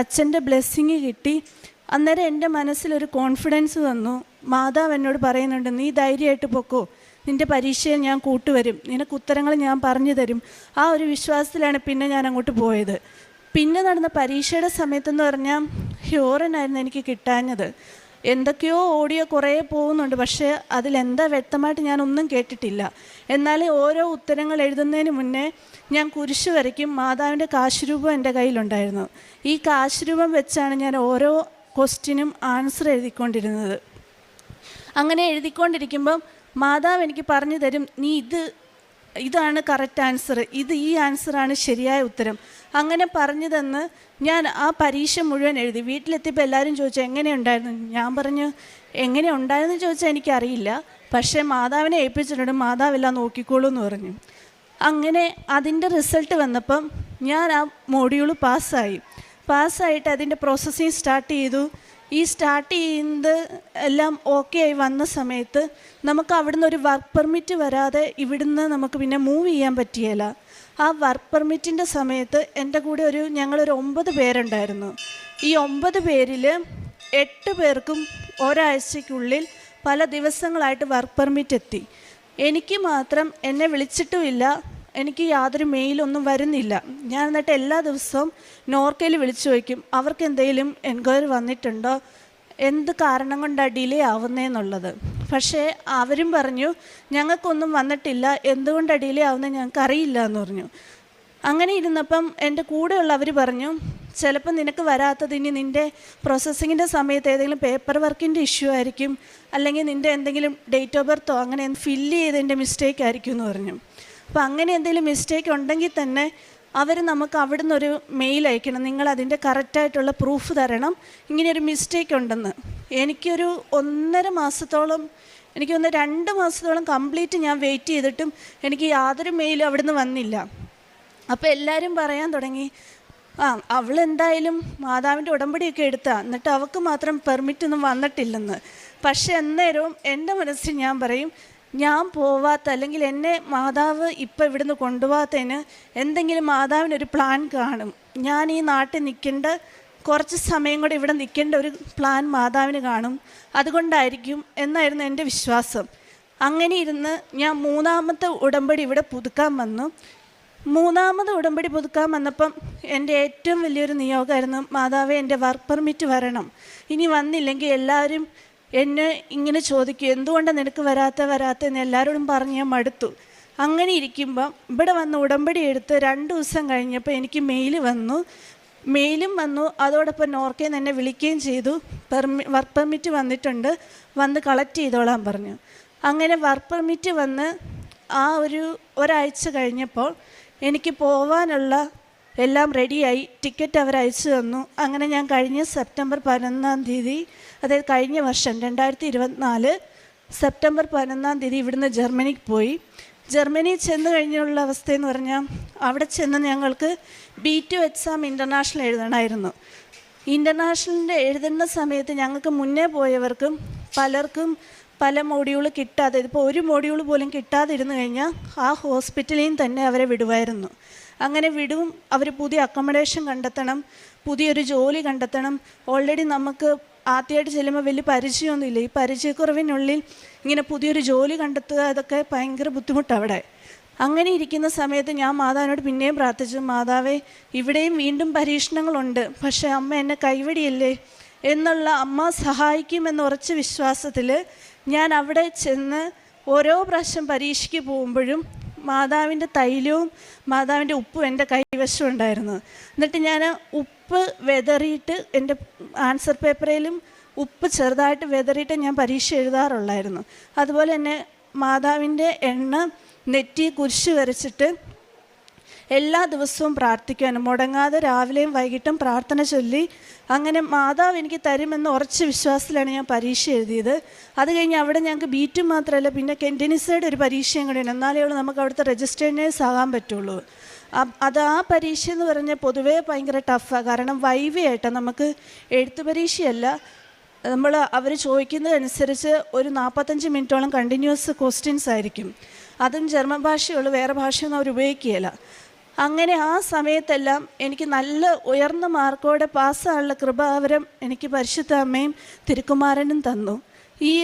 അച്ഛൻ്റെ ബ്ലെസ്സിങ് കിട്ടി. അന്നേരം എൻ്റെ മനസ്സിലൊരു കോൺഫിഡൻസ് വന്നു. മാതാവ് എന്നോട് പറയുന്നുണ്ട്, നീ ധൈര്യമായിട്ട് പൊക്കോ, നിൻ്റെ പരീക്ഷയിൽ ഞാൻ കൂട്ടുവരും, നിനക്ക് ഉത്തരങ്ങൾ ഞാൻ പറഞ്ഞു തരും. ആ ഒരു വിശ്വാസത്തിലാണ് പിന്നെ ഞാൻ അങ്ങോട്ട് പോയത്. പിന്നെ നടന്ന പരീക്ഷയുടെ സമയത്തെന്ന് പറഞ്ഞാൽ ഹ്യൂറനായിരുന്നു എനിക്ക് കിട്ടാഞ്ഞത്. എന്തൊക്കെയോ ഓഡിയോ കുറേ പോകുന്നുണ്ട്, പക്ഷേ അതിലെന്താ വ്യക്തമായിട്ട് ഞാനൊന്നും കേട്ടിട്ടില്ല. എന്നാൽ ഓരോ ഉത്തരങ്ങൾ എഴുതുന്നതിന് മുന്നേ ഞാൻ കുരിശ് വരയ്ക്കും. മാതാവിൻ്റെ കാശുരൂപം എൻ്റെ കയ്യിലുണ്ടായിരുന്നു. ഈ കാശുരൂപം വെച്ചാണ് ഞാൻ ഓരോ ക്വസ്റ്റ്യനും ആൻസർ എഴുതിക്കൊണ്ടിരുന്നത്. അങ്ങനെ എഴുതിക്കൊണ്ടിരിക്കുമ്പം മാതാവ് എനിക്ക് പറഞ്ഞു തരും, നീ ഇതാണ് കറക്റ്റ് ആൻസർ, ഈ ആൻസറാണ് ശരിയായ ഉത്തരം. അങ്ങനെ പറഞ്ഞു തന്ന് ഞാൻ ആ പരീക്ഷ മുഴുവൻ എഴുതി. വീട്ടിലെത്തിയപ്പോൾ എല്ലാവരും ചോദിച്ചു എങ്ങനെയുണ്ടായിരുന്നു. ഞാൻ പറഞ്ഞു എങ്ങനെയുണ്ടായിരുന്നു ചോദിച്ചാൽ എനിക്കറിയില്ല, പക്ഷേ മാതാവിനെ ഏൽപ്പിച്ചിട്ടുണ്ട്, മാതാവെല്ലാം നോക്കിക്കോളൂ എന്ന് പറഞ്ഞു. അങ്ങനെ അതിൻ്റെ റിസൾട്ട് വന്നപ്പം ഞാൻ ആ മോഡ്യൂൾ പാസ്സായിട്ട് അതിൻ്റെ പ്രോസസ്സിങ് സ്റ്റാർട്ട് ചെയ്തു. ഈ സ്റ്റാർട്ട് ചെയ്യുന്നത് എല്ലാം ഓക്കെ ആയി വന്ന സമയത്ത് നമുക്ക് അവിടുന്ന് ഒരു വർക്ക് പെർമിറ്റ് വരാതെ ഇവിടുന്ന് നമുക്ക് പിന്നെ മൂവ് ചെയ്യാൻ പറ്റിയില്ല. ആ വർക്ക് പെർമിറ്റിൻ്റെ സമയത്ത് എൻ്റെ കൂടെ ഞങ്ങളൊരു 9 പേരുണ്ടായിരുന്നു. ഈ 9 പേരിൽ 8 പേർക്കും ഒരാഴ്ചയ്ക്കുള്ളിൽ പല ദിവസങ്ങളായിട്ട് വർക്ക് പെർമിറ്റ് എത്തി. എനിക്ക് മാത്രം എന്നെ വിളിച്ചിട്ടുമില്ല, എനിക്ക് യാതൊരു മെയിലൊന്നും വരുന്നില്ല. ഞാൻ എന്നിട്ട് എല്ലാ ദിവസവും നോർക്കയിൽ വിളിച്ചു വയ്ക്കും, അവർക്ക് എന്തെങ്കിലും എൻക്വയറി വന്നിട്ടുണ്ടോ, എന്ത് കാരണം കൊണ്ടാണ് ഡിലേ ആവുന്നതെന്നുള്ളത്. പക്ഷേ അവരും പറഞ്ഞു ഞങ്ങൾക്കൊന്നും വന്നിട്ടില്ല, എന്തുകൊണ്ടാണ് ഡിലേ ആവുന്നത് ഞങ്ങൾക്ക് അറിയില്ല എന്ന് പറഞ്ഞു. അങ്ങനെ ഇരുന്നപ്പം എൻ്റെ കൂടെയുള്ളവർ പറഞ്ഞു ചിലപ്പോൾ നിനക്ക് വരാത്തത് ഇനി നിൻ്റെ പ്രോസസ്സിങ്ങിൻ്റെ സമയത്ത് ഏതെങ്കിലും പേപ്പർ വർക്കിൻ്റെ ഇഷ്യൂ ആയിരിക്കും, അല്ലെങ്കിൽ നിൻ്റെ എന്തെങ്കിലും ഡേറ്റ് ഓഫ് ബർത്തോ അങ്ങനെ ഫില്ല് ചെയ്തതിൻ്റെ മിസ്റ്റേക്ക് ആയിരിക്കും എന്ന് പറഞ്ഞു. അപ്പോൾ അങ്ങനെ എന്തെങ്കിലും മിസ്റ്റേക്ക് ഉണ്ടെങ്കിൽ തന്നെ അവർ നമുക്ക് അവിടുന്ന് ഒരു മെയിൽ അയക്കണം, നിങ്ങൾ അതിൻ്റെ കറക്റ്റായിട്ടുള്ള പ്രൂഫ് തരണം, ഇങ്ങനെയൊരു മിസ്റ്റേക്ക് ഉണ്ടെന്ന്. എനിക്കൊരു 1.5 മാസത്തോളം, എനിക്കൊന്ന് 2 മാസത്തോളം കംപ്ലീറ്റ് ഞാൻ വെയിറ്റ് ചെയ്തിട്ടും എനിക്ക് യാതൊരു മെയിലും അവിടുന്ന് വന്നില്ല. അപ്പോൾ എല്ലാവരും പറയാൻ തുടങ്ങി, അവളെന്തായാലും മാതാവിൻ്റെ ഉടമ്പടിയൊക്കെ എടുത്താ, എന്നിട്ട് അവൾക്ക് മാത്രം പെർമിറ്റൊന്നും വന്നിട്ടില്ലെന്ന്. പക്ഷേ അന്നേരവും എൻ്റെ മനസ്സിൽ ഞാൻ പറയും, ഞാൻ പോവാത്ത അല്ലെങ്കിൽ എന്നെ മാതാവ് ഇപ്പം ഇവിടുന്ന് കൊണ്ടുപോകാത്തതിന് എന്തെങ്കിലും മാതാവിനൊരു പ്ലാൻ കാണും. ഞാൻ ഈ നാട്ടിൽ നിൽക്കേണ്ട കുറച്ച് സമയം കൂടെ ഇവിടെ നിൽക്കേണ്ട ഒരു പ്ലാൻ മാതാവിന് കാണും, അതുകൊണ്ടായിരിക്കും എന്നായിരുന്നു എൻ്റെ വിശ്വാസം. അങ്ങനെ ഇരുന്ന് ഞാൻ 3ാമത്തെ ഉടമ്പടി ഇവിടെ പുതുക്കാൻ വന്നു. 3ാമത് ഉടമ്പടി പുതുക്കാൻ വന്നപ്പം എൻ്റെ ഏറ്റവും വലിയൊരു നിയോഗമായിരുന്നു, മാതാവേ എൻ്റെ വർക്ക് പെർമിറ്റ് വരണം. ഇനി വന്നില്ലെങ്കിൽ എല്ലാവരും എന്നെ ഇങ്ങനെ ചോദിക്കും, എന്തുകൊണ്ടാണ് നിനക്ക് വരാത്തെന്ന് എല്ലാവരോടും പറഞ്ഞ് ഞാൻ മടുത്തു. അങ്ങനെ ഇരിക്കുമ്പം ഇവിടെ വന്ന് ഉടമ്പടി എടുത്ത് 2 ദിവസം കഴിഞ്ഞപ്പോൾ എനിക്ക് മെയിലും വന്നു. അതോടൊപ്പം നോർക്കയിൽ നിന്ന് എന്നെ വിളിക്കുകയും ചെയ്തു, വർക്ക് പെർമിറ്റ് വന്നിട്ടുണ്ട്, വന്ന് കളക്ട് ചെയ്തോളാൻ പറഞ്ഞു. അങ്ങനെ വർക്ക് പെർമിറ്റ് വന്ന് ആ ഒരാഴ്ച കഴിഞ്ഞപ്പോൾ എനിക്ക് പോവാനുള്ള എല്ലാം റെഡിയായി, ടിക്കറ്റ് അവർ അയച്ചു തന്നു. അങ്ങനെ ഞാൻ കഴിഞ്ഞ സെപ്റ്റംബർ 11-ാം തീയതി, അതായത് കഴിഞ്ഞ വർഷം 2024 സെപ്റ്റംബർ 11-ാം തീയതി ഇവിടുന്ന് ജർമ്മനിക്ക് പോയി. ജർമ്മനി ചെന്ന് കഴിഞ്ഞുള്ള അവസ്ഥയെന്ന് പറഞ്ഞാൽ അവിടെ ചെന്ന് ഞങ്ങൾക്ക് B2 എക്സാം ഇൻ്റർനാഷണൽ എഴുതണമായിരുന്നു. ഇൻ്റർനാഷണലിൻ്റെ എഴുതുന്ന സമയത്ത് ഞങ്ങൾക്ക് മുന്നേ പോയവർക്കും പലർക്കും പല മോഡ്യൂൾ കിട്ടാതെ, ഇപ്പോൾ ഒരു മോഡ്യൂൾ പോലും കിട്ടാതിരുന്നു കഴിഞ്ഞാൽ ആ ഹോസ്പിറ്റലിൽ തന്നെ അവരെ വിടുമായിരുന്നു. അങ്ങനെ വിടും, അവർ പുതിയ അക്കോമഡേഷൻ കണ്ടെത്തണം, പുതിയൊരു ജോലി കണ്ടെത്തണം. ഓൾറെഡി നമുക്ക് ആദ്യമായിട്ട് ചെല്ലുമ്പോൾ വലിയ പരിചയമൊന്നുമില്ല. ഈ പരിചയക്കുറവിനുള്ളിൽ ഇങ്ങനെ പുതിയൊരു ജോലി കണ്ടെത്തുക, അതൊക്കെ ഭയങ്കര ബുദ്ധിമുട്ടാണ് അവിടെ. അങ്ങനെ ഇരിക്കുന്ന സമയത്ത് ഞാൻ മാതാവിനോട് പിന്നെയും പ്രാർത്ഥിച്ചു, മാതാവേ ഇവിടെയും വീണ്ടും പരീക്ഷണങ്ങളുണ്ട്, പക്ഷേ അമ്മ എന്നെ കൈവടിയല്ലേ എന്നുള്ള, അമ്മ സഹായിക്കുമെന്ന ഉറച്ച വിശ്വാസത്തിൽ ഞാൻ അവിടെ ചെന്ന് ഓരോ പ്രാവശ്യം പരീക്ഷയ്ക്ക് പോകുമ്പോഴും മാതാവിൻ്റെ തൈലവും മാതാവിൻ്റെ ഉപ്പും എൻ്റെ കൈവശം ഉണ്ടായിരുന്നു. എന്നിട്ട് ഞാൻ ഉപ്പ് വെതറിയിട്ട് എൻ്റെ ആൻസർ പേപ്പറിലും ഉപ്പ് ചെറുതായിട്ട് വെതറിയിട്ട് ഞാൻ പരീക്ഷ എഴുതാറുള്ളായിരുന്നു. അതുപോലെ തന്നെ മാതാവിൻ്റെ എണ്ണ നെറ്റി കുരിശ് വരച്ചിട്ട് എല്ലാ ദിവസവും പ്രാർത്ഥിക്കാനും മുടങ്ങാതെ രാവിലെയും വൈകിട്ടും പ്രാർത്ഥന ചൊല്ലി, അങ്ങനെ മാതാവ് എനിക്ക് തരുമെന്ന് ഉറച്ച വിശ്വാസത്തിലാണ് ഞാൻ പരീക്ഷ എഴുതിയത്. അത് കഴിഞ്ഞ് അവിടെ ഞങ്ങൾക്ക് B2 മാത്രമല്ല, പിന്നെ കെൻറ്റനിസൈഡ് ഒരു പരീക്ഷയും കൂടെയാണ്, എന്നാലേ ഉള്ളൂ നമുക്ക് അവിടുത്തെ രജിസ്റ്റേർഡ് നേഴ്സ് ആകാൻ പറ്റുള്ളൂ. ആ പരീക്ഷ എന്ന് പറഞ്ഞാൽ പൊതുവേ ഭയങ്കര ടഫാണ്. കാരണം വൈവയായിട്ടാണ്, നമുക്ക് എഴുത്ത് പരീക്ഷയല്ല, അവർ ചോദിക്കുന്നതനുസരിച്ച് ഒരു 45 മിനിറ്റോളം കണ്ടിന്യൂസ് ക്വസ്റ്റ്യൻസ് ആയിരിക്കും. അതും ജർമ്മൻ ഭാഷയുള്ളൂ, വേറെ ഭാഷയൊന്നും അവർ ഉപയോഗിക്കുകയില്ല. അങ്ങനെ ആ സമയത്തെല്ലാം എനിക്ക് നല്ല ഉയർന്ന മാർക്കോടെ പാസ്സാകാനുള്ള കൃപാവരം എനിക്ക് പരിശുദ്ധ അമ്മയും തിരുക്കുമാരനും തന്നു. ഈ